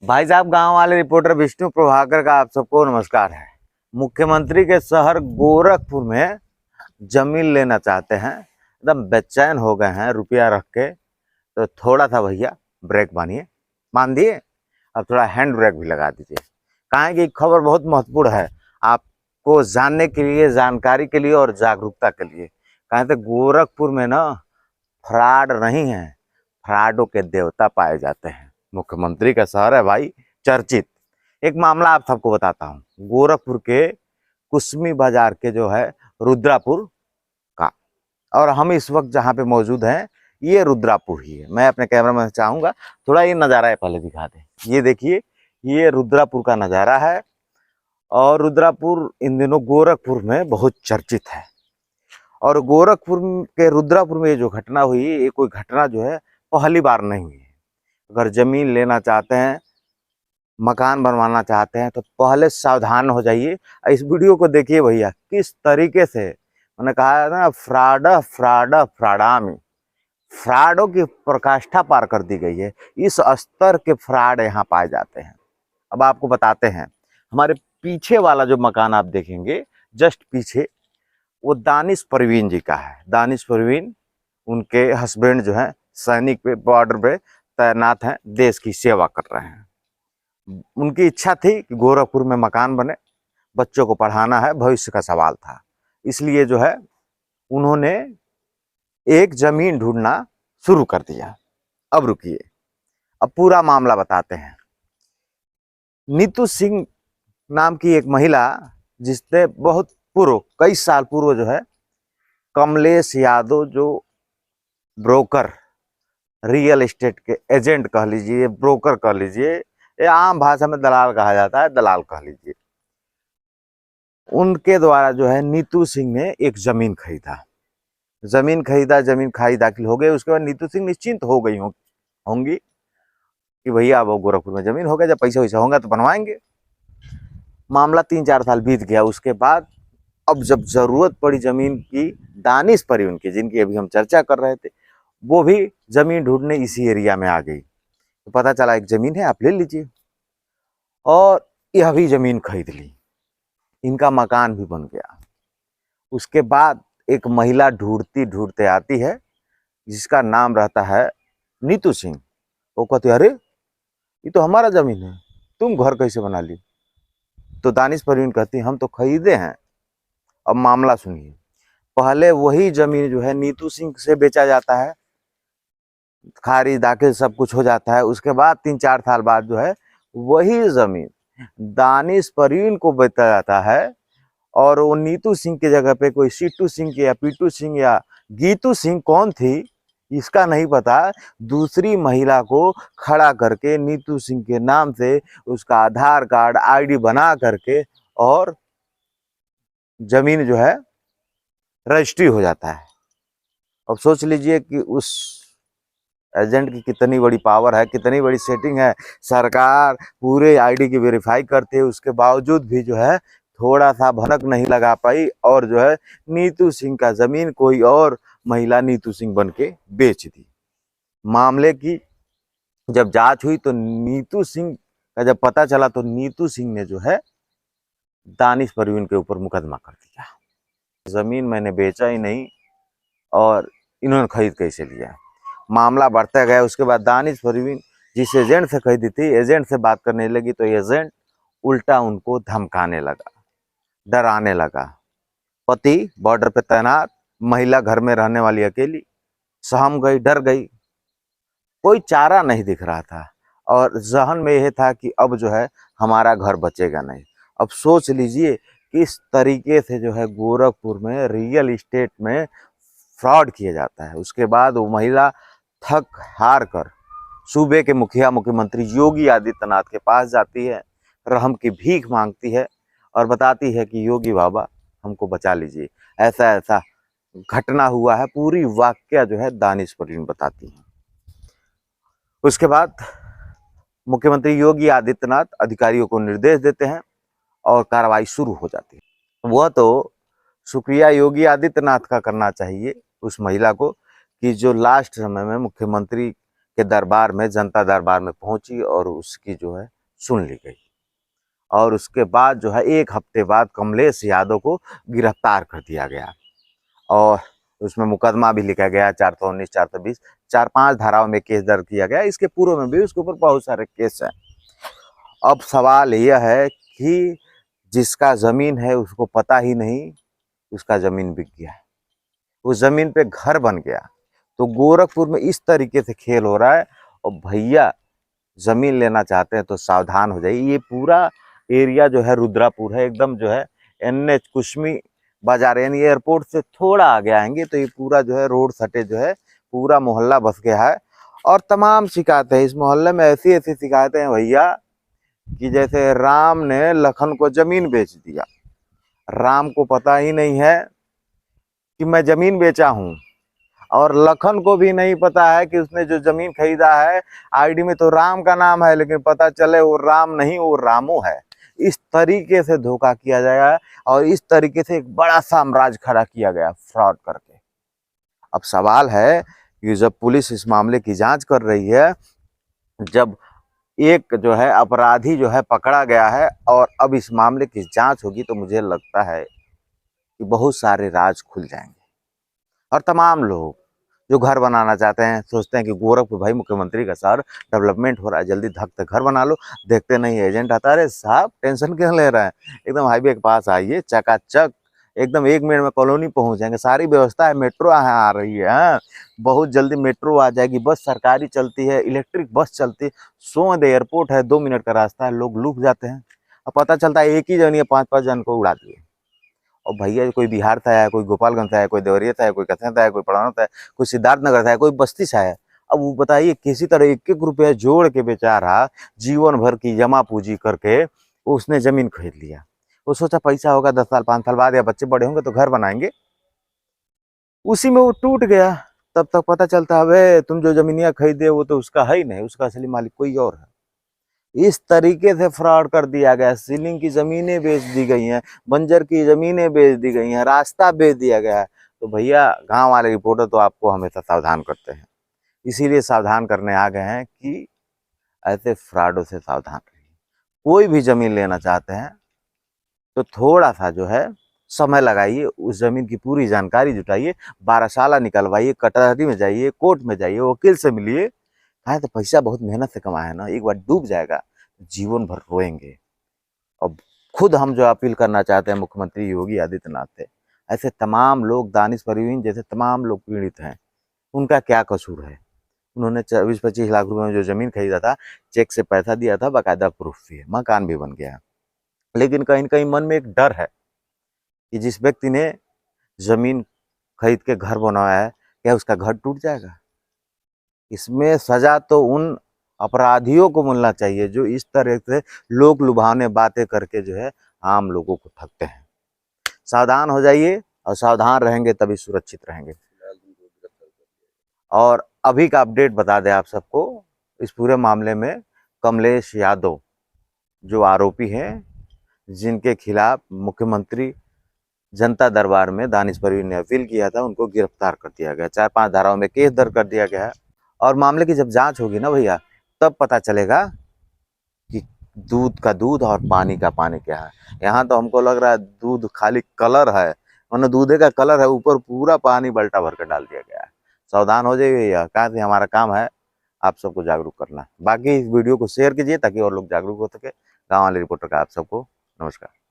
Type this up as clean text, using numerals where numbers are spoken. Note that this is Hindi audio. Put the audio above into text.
भाई साहब, गांव वाले रिपोर्टर विष्णु प्रभाकर का आप सबको नमस्कार है। मुख्यमंत्री के शहर गोरखपुर में जमीन लेना चाहते हैं, एकदम बेचैन हो गए हैं रुपया रख के। तो थोड़ा सा भैया ब्रेक मानिए, मान दिए, अब थोड़ा हैंड ब्रेक भी लगा दीजिए। कहा कि खबर बहुत महत्वपूर्ण है आपको जानने के लिए, जानकारी के लिए और जागरूकता के लिए। कहा तो गोरखपुर में ना फ्रॉड नहीं है, फ्रॉडों के देवता पाए जाते हैं। मुख्यमंत्री का शहर है भाई, चर्चित। एक मामला आप सबको बताता हूँ, गोरखपुर के कुसमी बाजार के जो है रुद्रापुर का, और हम इस वक्त जहाँ पे मौजूद हैं ये रुद्रापुर ही है। मैं अपने कैमरा में चाहूंगा थोड़ा ये नज़ारा है पहले दिखा दें। ये देखिए, ये रुद्रापुर का नज़ारा है, और रुद्रापुर इन दिनों गोरखपुर में बहुत चर्चित है। और गोरखपुर के रुद्रापुर में ये जो घटना हुई, ये कोई घटना जो है पहली बार नहीं हुई है। अगर जमीन लेना चाहते हैं, मकान बनवाना चाहते हैं, तो पहले सावधान हो जाइए। इस वीडियो को देखिए भैया, किस तरीके से मैंने कहा है ना, फ्राडामी फ्रॉडों की प्रकाष्ठा पार कर दी गई है। इस स्तर के फ्रॉड यहाँ पाए जाते हैं। अब आपको बताते हैं, हमारे पीछे वाला जो मकान आप देखेंगे, जस्ट पीछे, वो दानिश परवीन जी का है। दानिश परवीन, उनके हस्बैंड जो है सैनिक पे, बॉर्डर पे तैनात हैं, देश की सेवा कर रहे हैं। उनकी इच्छा थी कि गोरखपुर में मकान बने, बच्चों को पढ़ाना है, भविष्य का सवाल था। इसलिए जो है उन्होंने एक जमीन ढूंढना शुरू कर दिया। अब रुकिए, अब पूरा मामला बताते हैं। नीतू सिंह नाम की एक महिला, जिसने बहुत पूर्व, कई साल पूर्व जो है, कमलेश यादव जो ब्रोकर, रियल एस्टेट के एजेंट कह लीजिए, ब्रोकर कह लीजिए, ये आम भाषा में दलाल कहा जाता है, दलाल कह लीजिए, उनके द्वारा जो है नीतू सिंह ने एक जमीन खरीदा। जमीन खाई दाखिल हो गए। उसके बाद नीतू सिंह निश्चिंत हो गई होंगी कि भैया अब गोरखपुर में जमीन हो गया, जब पैसा वैसा होगा तो बनवाएंगे। मामला 3-4 साल बीत गया। उसके बाद अब जब जरूरत पड़ी जमीन की, दानिश परी उनकी, जिनकी अभी हम चर्चा कर रहे थे, वो भी जमीन ढूंढने इसी एरिया में आ गई। तो पता चला एक जमीन है, आप ले लीजिए, और यह भी जमीन खरीद ली। इनका मकान भी बन गया। उसके बाद एक महिला ढूंढती ढूंढते आती है, जिसका नाम रहता है नीतू सिंह। वो कहती है, अरे ये तो हमारा जमीन है, तुम घर कैसे बना ली? तो दानिश परवीन कहती, हम तो खरीदे हैं। अब मामला सुनिए। पहले वही जमीन जो है नीतू सिंह से बेचा जाता है, खारिज दाखिल सब कुछ हो जाता है। उसके बाद 3-4 साल बाद जो है वही जमीन दानिश परवीन को बेचा जाता है, और वो नीतू सिंह की जगह पे कोई सीटू सिंह या पीटू सिंह या गीतू सिंह, कौन थी इसका नहीं पता, दूसरी महिला को खड़ा करके नीतू सिंह के नाम से उसका आधार कार्ड, आईडी बना करके, और जमीन जो है रजिस्ट्री हो जाता है। अब सोच लीजिए कि उस एजेंट की कितनी बड़ी पावर है, कितनी बड़ी सेटिंग है। सरकार पूरे आईडी की वेरीफाई करते है, उसके बावजूद भी जो है थोड़ा सा भनक नहीं लगा पाई, और जो है नीतू सिंह का जमीन कोई और महिला नीतू सिंह बन के बेच दी। मामले की जब जांच हुई तो नीतू सिंह का जब पता चला, तो नीतू सिंह ने जो है दानिश परवीन के ऊपर मुकदमा कर दिया। जमीन मैंने बेचा ही नहीं, और इन्होंने खरीद कैसे लिया? मामला बढ़ता गया। उसके बाद दानिश परवीन जिस एजेंट से खरीदी थी, एजेंट से बात करने लगी, तो एजेंट उल्टा उनको धमकाने लगा, डराने लगा। पति बॉर्डर पे तैनात, महिला घर में रहने वाली अकेली, सहम गई, डर गई, कोई चारा नहीं दिख रहा था, और जहन में यह था कि अब जो है हमारा घर बचेगा नहीं। अब सोच लीजिए किस तरीके से जो है गोरखपुर में रियल एस्टेट में फ्रॉड किया जाता है। उसके बाद वो महिला थक हार कर सूबे के मुखिया, मुख्यमंत्री योगी आदित्यनाथ के पास जाती है, रहम की भीख मांगती है, और बताती है कि योगी बाबा हमको बचा लीजिए, ऐसा ऐसा घटना हुआ है। पूरी वाकया जो है दानिश परवीन बताती है। उसके बाद मुख्यमंत्री योगी आदित्यनाथ अधिकारियों को निर्देश देते हैं, और कार्रवाई शुरू हो जाती है। वह तो शुक्रिया योगी आदित्यनाथ का करना चाहिए उस महिला को, कि जो लास्ट समय में मुख्यमंत्री के दरबार में, जनता दरबार में पहुंची और उसकी जो है सुन ली गई। और उसके बाद जो है 1 हफ्ते बाद कमलेश यादव को गिरफ्तार कर दिया गया और उसमें मुकदमा भी लिखा गया 419, 420, 4-5 धाराओं में केस दर्ज किया गया। इसके पूर्व में भी उसके ऊपर बहुत सारे केस हैं। अब सवाल यह है कि जिसका जमीन है उसको पता ही नहीं, उसका जमीन बिक गया, उस जमीन पे घर बन गया। तो गोरखपुर में इस तरीके से खेल हो रहा है। और भैया जमीन लेना चाहते हैं तो सावधान हो जाइए। ये पूरा एरिया जो है रुद्रापुर है, एकदम जो है NH कुश्मी बाजार, यानी एयरपोर्ट से थोड़ा आगे आएंगे तो ये पूरा जो है रोड सटे जो है पूरा मोहल्ला बस गया है। और तमाम शिकायतें इस मोहल्ले में, ऐसी ऐसी शिकायतें हैं भैया कि जैसे राम ने लखन को जमीन बेच दिया। राम को पता ही नहीं है कि मैं जमीन बेचा हूँ, और लखन को भी नहीं पता है कि उसने जो जमीन खरीदा है, ID में तो राम का नाम है लेकिन पता चले वो राम नहीं, वो रामू है। इस तरीके से धोखा किया जाएगा और इस तरीके से एक बड़ा साम्राज्य खड़ा किया गया फ्रॉड करके। अब सवाल है कि जब पुलिस इस मामले की जांच कर रही है, जब एक जो है अपराधी जो है पकड़ा गया है और अब इस मामले की जांच होगी, तो मुझे लगता है कि बहुत सारे राज खुल जाएंगे। और तमाम लोग जो घर बनाना चाहते हैं, सोचते हैं कि गोरखपुर भाई मुख्यमंत्री का शहर, डेवलपमेंट हो रहा है, जल्दी धक से घर बना लो। देखते नहीं एजेंट आता है, अरे साहब टेंशन क्यों ले रहे हैं, एकदम हाईवे के पास आइए, चकाचक एकदम 1 मिनट में कॉलोनी पहुंच जाएंगे। सारी व्यवस्था है, मेट्रो आ रही है, हाँ? बहुत जल्दी मेट्रो आ जाएगी, बस सरकारी चलती है, इलेक्ट्रिक बस चलती है। सोध एयरपोर्ट है, 2 मिनट का रास्ता है, लोग लुक जाते हैं। अब पता चलता है एक ही जन या 5-5 जन को उड़ा दिए। और भैया कोई बिहार से आया, कोई गोपालगंज से आया, कोई देवरिया से आया, कोई कथन से आया, कोई पड़ाना से आया, कोई सिद्धार्थनगर से आया, कोई बस्ती से आया। अब वो बताइए किसी तरह 1-1 रुपया जोड़ के बेचारा जीवन भर की जमा पूंजी करके उसने जमीन खरीद लिया। वो सोचा पैसा होगा 10 साल 5 साल बाद या बच्चे बड़े होंगे तो घर बनाएंगे, उसी में वो टूट गया। तब तक पता चलता है तुम जो जमीनिया खरीदे वो तो उसका है ही नहीं, उसका असली मालिक कोई और है। इस तरीके से फ्रॉड कर दिया गया। सीलिंग की जमीनें बेच दी गई हैं, बंजर की जमीनें बेच दी गई हैं, रास्ता बेच दिया गया है। तो भैया गांव वाले रिपोर्टर तो आपको हमेशा सावधान करते हैं, इसीलिए सावधान करने आ गए हैं कि ऐसे फ्रॉडों से सावधान रहिए। कोई भी जमीन लेना चाहते हैं तो थोड़ा सा जो है समय लगाइए, उस जमीन की पूरी जानकारी जुटाइए, 12 साला निकलवाइए, कटहरी में जाइए, कोर्ट में जाइए, वकील से मिलिए। हाँ, तो पैसा बहुत मेहनत से कमाया है ना, एक बार डूब जाएगा जीवन भर रोएंगे। अब खुद हम जो अपील करना चाहते हैं मुख्यमंत्री योगी आदित्यनाथ से, ऐसे तमाम लोग, दानिश परवीन जैसे तमाम लोग पीड़ित हैं, उनका क्या कसूर है? उन्होंने 24-25 लाख रुपए में जो जमीन खरीदा था, चेक से पैसा दिया था, बाकायदा प्रूफ भी है, मकान भी बन गया। लेकिन कहीं न कहीं मन में एक डर है कि जिस व्यक्ति ने जमीन खरीद के घर बनवाया है, क्या उसका घर टूट जाएगा? इसमें सजा तो उन अपराधियों को मिलना चाहिए जो इस तरह से लोक लुभावने बातें करके जो है आम लोगों को ठगते हैं। सावधान हो जाइए, और सावधान रहेंगे तभी सुरक्षित रहेंगे। और अभी का अपडेट बता दें आप सबको, इस पूरे मामले में कमलेश यादव जो आरोपी हैं, जिनके खिलाफ मुख्यमंत्री जनता दरबार में दानिश परवीन ने अपील किया था, उनको गिरफ्तार कर दिया गया। 4-5 धाराओं में केस दर्ज कर दिया गया है। और मामले की जब जांच होगी ना भैया, तब पता चलेगा कि दूध का दूध और पानी का पानी क्या है। यहाँ तो हमको लग रहा है दूध खाली कलर है, मतलब दूधे का कलर है, ऊपर पूरा पानी बल्टा भर कर डाल दिया गया है। सावधान हो जाइए भैया, कहाँ से हमारा काम है आप सबको जागरूक करना। बाकी इस वीडियो को शेयर कीजिए ताकि और लोग जागरूक हो सके। गाँव वाले रिपोर्टर का आप सबको नमस्कार।